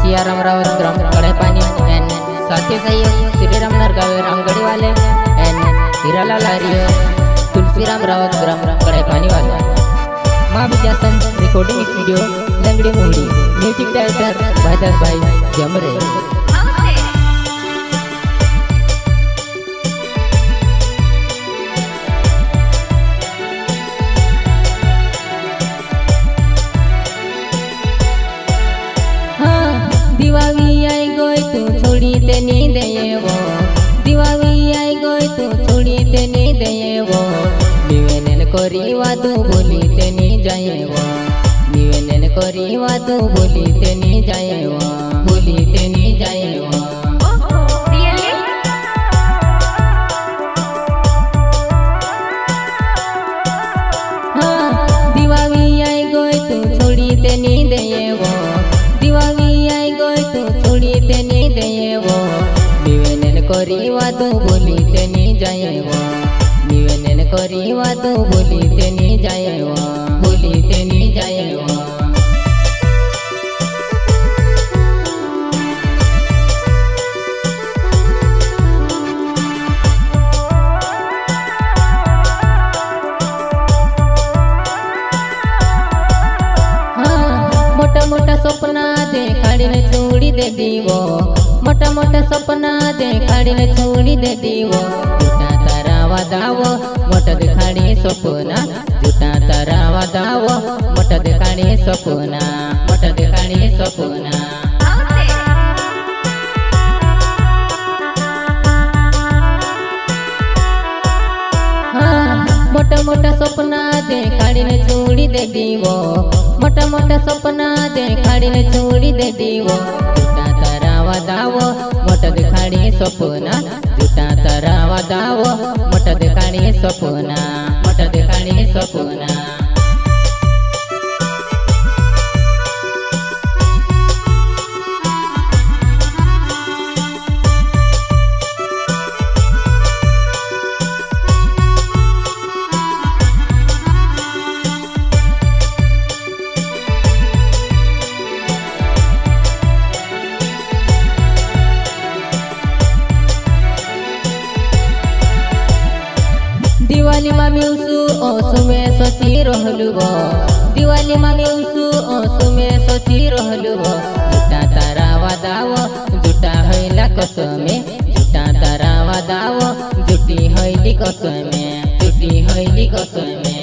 Siyaram Rawat gram कड़ेपानी and साथी सही श्रीराम नरगावे रामगढ़ी वाले एंड हिरालाल आर्य तुलसीराम रावत ग्राम कड़ेपानी वाले माँ विद्यासन रिकॉर्डिंग स्टूडियो लंगड़ी मुंडी म्यूजिक डायरेक्टर भाईदास भाई जमरे। दिवावी आई गई तू छोड़ी तेनी देवो दिवावी आई गई तू छोड़ी तेनी देवो निवेदन करी वादू बोली तेनी जाएवो निवेदन करी वादू बोली तेनी जाएवो बोली तेनी जाएवो। दिवावी आई गई तू छोड़ी तेनी देवो दिवावी आई गई तू छोड़ी तेनी देवो निवेदन करी वादू बोली तेनी जाएवो निवेदन करी वादू बोली तेनी जाएवो बोली तेनी जाएवो। मोटा मोटा सपना देखाड़ी ने छोड़ी दे दीवो मोटा मोटा सपना देखाड़ी ने छोड़ी दे दीवो झूठा तारा वादावो मोटा देखाड़ी सपना झूठा तारा वादावो मोटा देखाड़ी सपना मोटा देखाड़ी सपना। मोटा मोटा सपना देखाड़ी ने छोड़ी दे दीवो मोटा मोटा सपना देखाड़ी ने छोड़ी दे दीवो झूठा तारा वादावो मोटा देखाड़ी सपना झूठा तारा वादावो मोटा देखाड़ी सपना मोटा देखाड़ी सपना। दिवाली मामी उसु ओसुमे सोची रहलुबो दिवाली मामी उसु ओसुमे सोची रहलुबो झूठा तारा वादावो झूठा हईला कसमे झूठा तारा वादावो झूठी हईली कसमे झूठी हईली कसमे।